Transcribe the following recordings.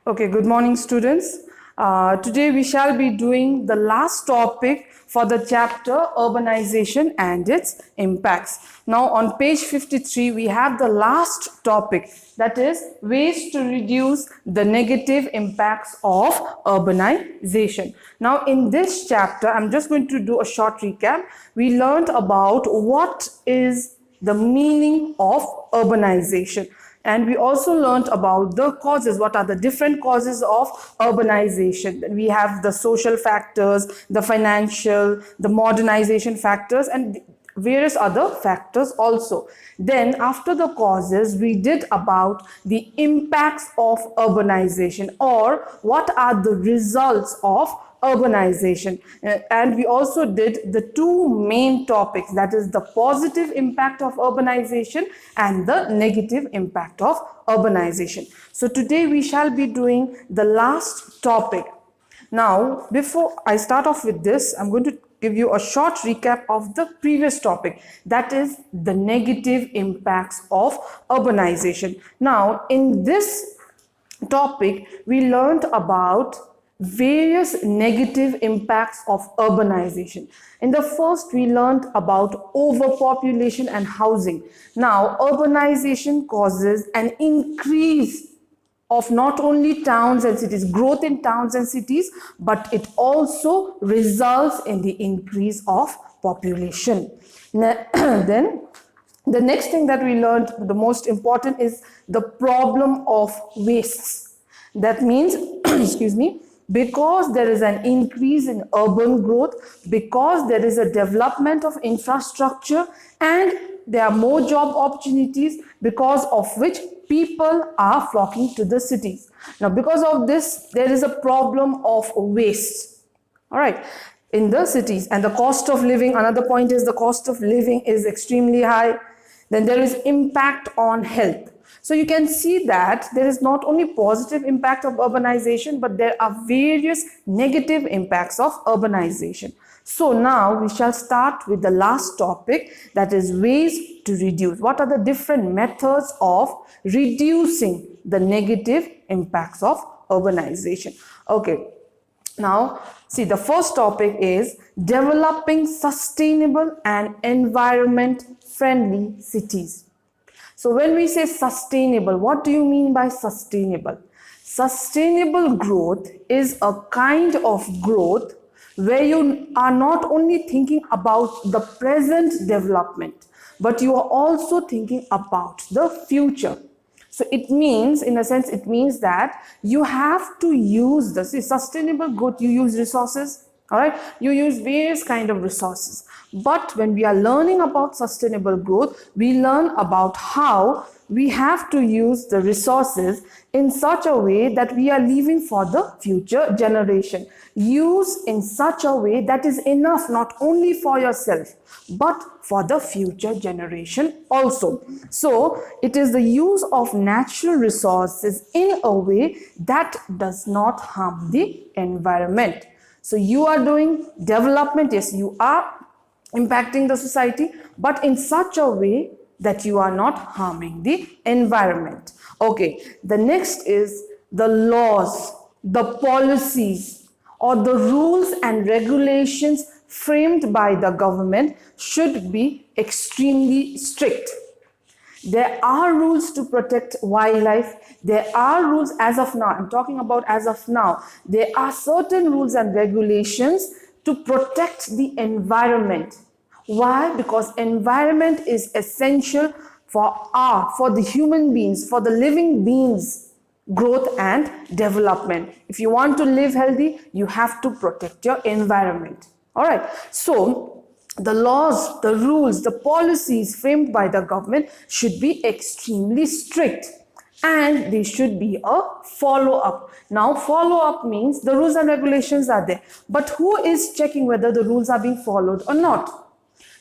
Okay, good morning, students. Today we shall be doing the last topic for the chapter urbanization and its impacts. Now on page 53 we have the last topic, that is ways to reduce the negative impacts of urbanization. Now in this chapter I'm just going to do a short recap. We learned about what is the meaning of urbanization. And we also learned about the causes. What are the different causes of urbanization? We have the social factors, the financial, the modernization factors, and various other factors also. Then after the causes, we did about the impacts of urbanization, or what are the results of urbanization. And we also did the two main topics, that is the positive impact of urbanization and the negative impact of urbanization. So today we shall be doing the last topic. Now before I start off with this, I'm going to give you a short recap of the previous topic, that is the negative impacts of urbanization. Now in this topic we learned about various negative impacts of urbanization. In the first, we learned about overpopulation and housing. Now, urbanization causes an increase of not only towns and cities, growth in towns and cities, but it also results in the increase of population. Then, the next thing that we learned, the most important, is the problem of wastes. That means, excuse me, because there is an increase in urban growth, because there is a development of infrastructure, and there are more job opportunities, because of which people are flocking to the cities. Now, because of this, there is a problem of waste. All right, in the cities, and the cost of living, another point is the cost of living is extremely high. Then there is impact on health. So you can see that there is not only positive impact of urbanization, but there are various negative impacts of urbanization. So now we shall start with the last topic, that is ways to reduce. What are the different methods of reducing the negative impacts of urbanization? Okay, now see, the first topic is developing sustainable and environment-friendly cities. So when we say sustainable, what do you mean by sustainable? Sustainable growth is a kind of growth where you are not only thinking about the present development, but you are also thinking about the future. So it means, in a sense, it means that you have to use the sustainable growth. You use resources, all right? You use various kind of resources. But when we are learning about sustainable growth, we learn about how we have to use the resources in such a way that we are leaving for the future generation. Use in such a way that is enough not only for yourself, but for the future generation also. So it is the use of natural resources in a way that does not harm the environment. So you are doing development, yes, you are impacting the society, but in such a way that you are not harming the environment. Okay, the next is the laws, the policies, or the rules and regulations framed by the government should be extremely strict. There are rules to protect wildlife. There are rules as of now. I'm talking about as of now. There are certain rules and regulations to protect the environment. Why? Because environment is essential for the human beings, for the living beings' growth and development. If you want to live healthy, you have to protect your environment. All right. So the laws, the rules, the policies framed by the government should be extremely strict, and they should be a follow-up. Now, follow-up means the rules and regulations are there, but who is checking whether the rules are being followed or not?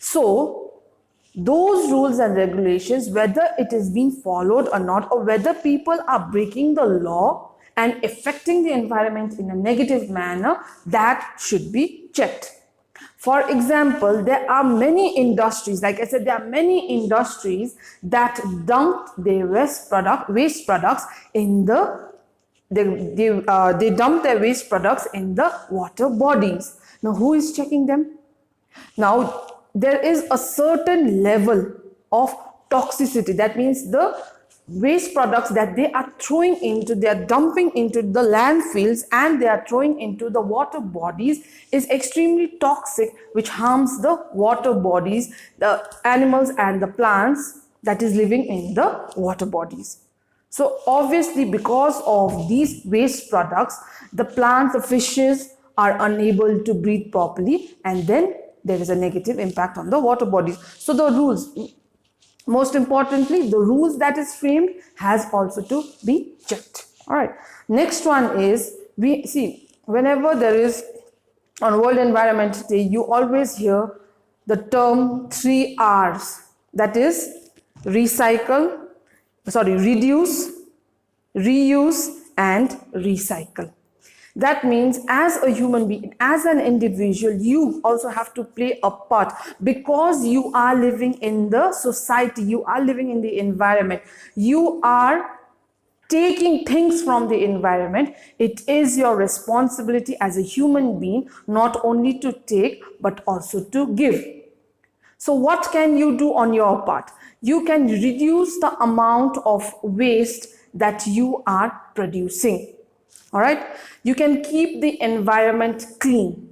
So, those rules and regulations, whether it is being followed or not, or whether people are breaking the law and affecting the environment in a negative manner, that should be checked. For example, there are many industries, like I said, there are many industries that dump their waste products in the they dump their waste products in the water bodies. Now, who is checking them? Now, there is a certain level of toxicity. That means the waste products that they are throwing into, they are dumping into the landfills and they are throwing into the water bodies is extremely toxic, which harms the water bodies, the animals and the plants that is living in the water bodies. So obviously, because of these waste products, the plants, the fishes are unable to breathe properly, and then there is a negative impact on the water bodies. So the rules, most importantly, the rules that is framed has also to be checked. All right. Next one is, we see, whenever there is on World Environment Day, you always hear the term 3 R's. That is reduce, reuse and recycle. That means as a human being, as an individual, you also have to play a part, because you are living in the society, you are living in the environment, you are taking things from the environment. It is your responsibility as a human being not only to take but also to give. So what can you do on your part? You can reduce the amount of waste that you are producing. All right, you can keep the environment clean.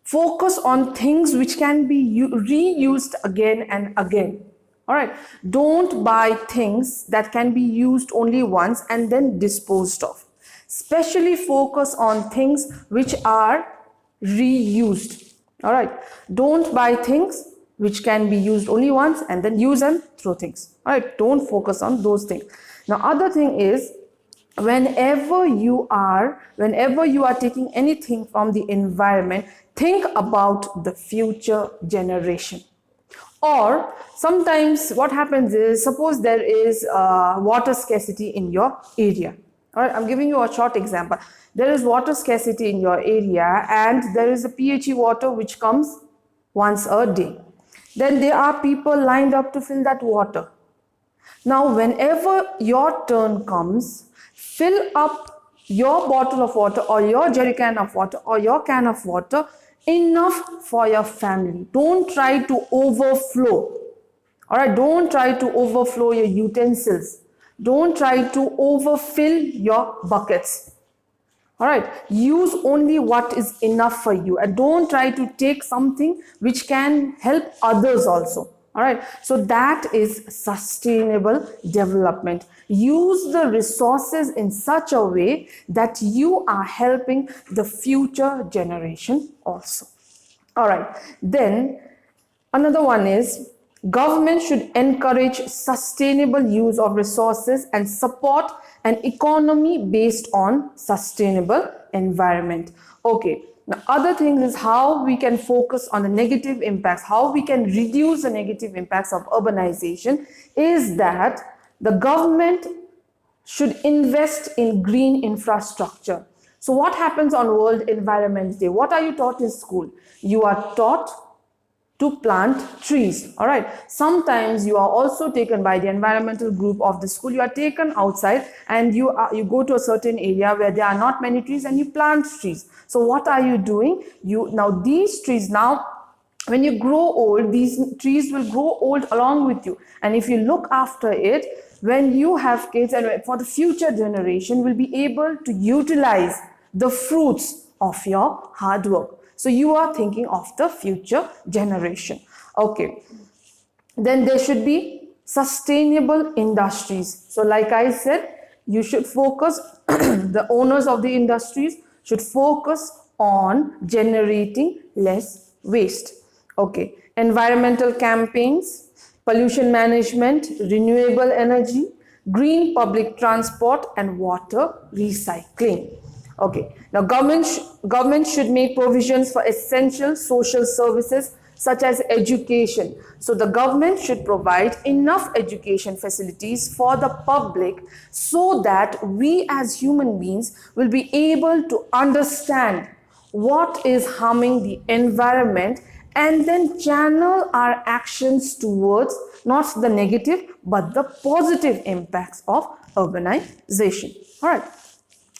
Focus on things which can be reused again and again. All right, don't buy things that can be used only once and then disposed of. Especially focus on things which are reused. All right, don't buy things which can be used only once and then use and throw things. All right, don't focus on those things. Now, other thing is, whenever you are taking anything from the environment, think about the future generation. Or sometimes what happens is, suppose there is water scarcity in your area. All right, I'm giving you a short example. There is water scarcity in your area and there is a PHE water which comes once a day. Then there are people lined up to fill that water. Now, whenever your turn comes, fill up your bottle of water or your jerry can of water or your can of water enough for your family. Don't try to overflow. All right, don't try to overflow your utensils. Don't try to overfill your buckets. All right, use only what is enough for you and don't try to take something which can help others also. All right, so that is sustainable development. Use the resources in such a way that you are helping the future generation also. All right, then another one is, government should encourage sustainable use of resources and support an economy based on sustainable environment. Okay. Now, other thing is how we can focus on the negative impacts, how we can reduce the negative impacts of urbanization, is that the government should invest in green infrastructure. So what happens on World Environment Day? What are you taught in school? You are taught to plant trees. All right. Sometimes you are also taken by the environmental group of the school. You are taken outside and you go to a certain area where there are not many trees and you plant trees. So what are you doing? These trees, when you grow old, these trees will grow old along with you. And if you look after it, when you have kids and for the future generation will be able to utilize the fruits of your hard work. So you are thinking of the future generation. Okay. Then there should be sustainable industries. So like I said, you should focus, the owners of the industries should focus on generating less waste. Okay. Environmental campaigns, pollution management, renewable energy, green public transport and water recycling. Okay. Now, government should make provisions for essential social services such as education. So, the government should provide enough education facilities for the public so that we as human beings will be able to understand what is harming the environment and then channel our actions towards not the negative but the positive impacts of urbanization. All right.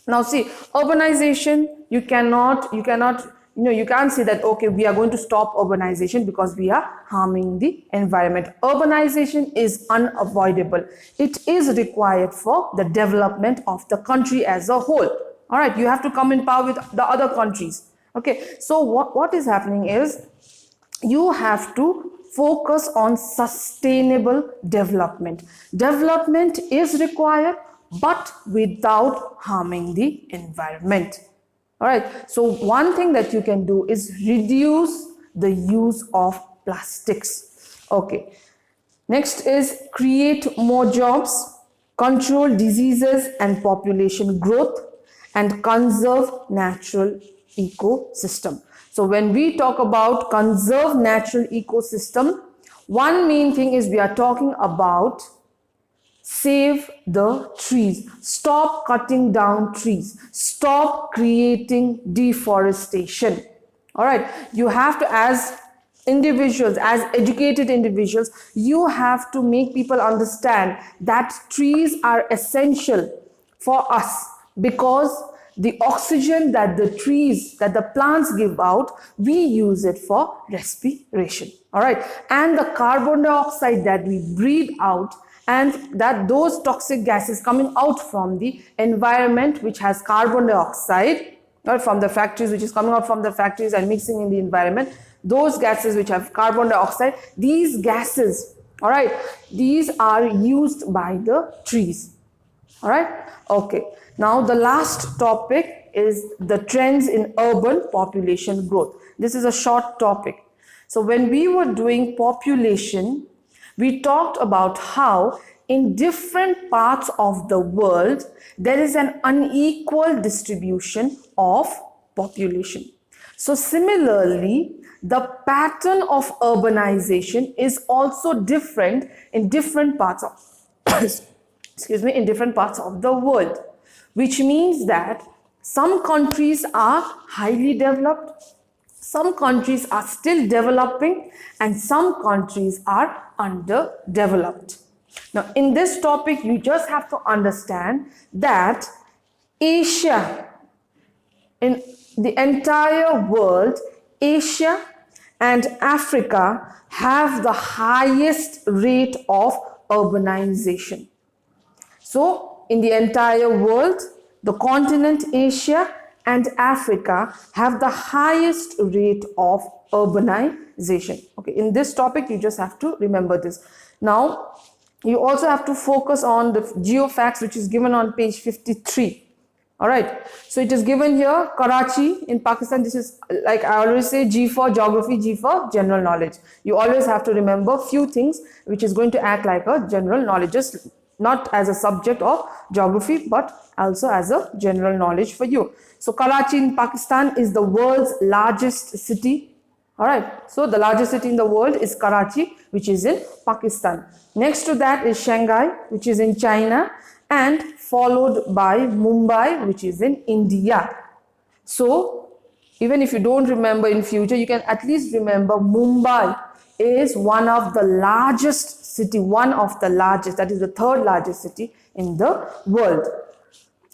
Now see, urbanization, you cannot, you can't say that, okay, we are going to stop urbanization because we are harming the environment. Urbanization is unavoidable. It is required for the development of the country as a whole. All right, you have to come in power with the other countries. Okay, so what is happening is you have to focus on sustainable development. Development is required, but without harming the environment. All right, so one thing that you can do is reduce the use of plastics. Okay, next is create more jobs, control diseases and population growth, and conserve natural ecosystem. So when we talk about conserve natural ecosystem, one main thing is we are talking about save the trees. Stop cutting down trees. Stop creating deforestation. All right, you have to, as individuals, as educated individuals, you have to make people understand that trees are essential for us, because the oxygen that the trees, that the plants give out, we use it for respiration. All right, and the carbon dioxide that we breathe out, and that those toxic gases coming out from the environment which has carbon dioxide, or from the factories, which is coming out from the factories and mixing in the environment, those gases which have carbon dioxide, these gases, all right, these are used by the trees. All right, okay. Now the last topic is the trends in urban population growth. This is a short topic. So when we were doing population, we talked about how in different parts of the world there is an unequal distribution of population. So similarly, the pattern of urbanization is also different in different parts of in different parts of the world, which means that some countries are highly developed, some countries are still developing, and some countries are underdeveloped. Now, in this topic, you just have to understand that Asia, in the entire world, Asia and Africa have the highest rate of urbanization. So, in the entire world, the continent Asia and Africa have the highest rate of urbanization. Okay, in this topic, you just have to remember this. Now, you also have to focus on the geofacts, which is given on page 53. All right, so it is given here, Karachi in Pakistan. This is, like I always say, G for geography, G for general knowledge. You always have to remember few things which is going to act like a general knowledge, just not as a subject of geography, but also as a general knowledge for you. So Karachi in Pakistan is the world's largest city. All right, so the largest city in the world is Karachi, which is in Pakistan. Next to that is Shanghai, which is in China, and followed by Mumbai, which is in India. So even if you don't remember in future, you can at least remember Mumbai is one of the largest city, one of the largest, that is the third largest city in the world.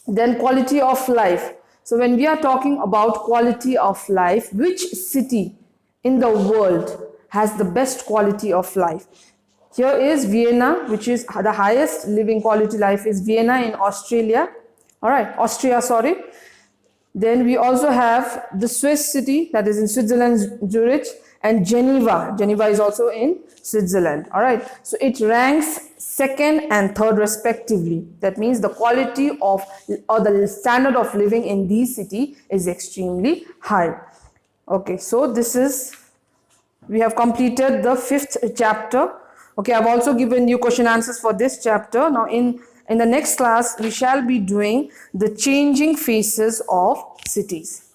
Then quality of life. So when we are talking about quality of life, which city in the world has the best quality of life? Here is Vienna, which is the highest living quality life is Vienna in Australia. All right, Austria, sorry. Then we also have the Swiss city, that is in Switzerland, Zurich, and Geneva. Geneva is also in Switzerland. All right, so it ranks second and third respectively. That means the quality of, or the standard of living in these cities is extremely high. Okay, so this is, we have completed the 5th chapter. Okay, I've also given you question answers for this chapter. Now in the next class, we shall be doing the changing faces of cities.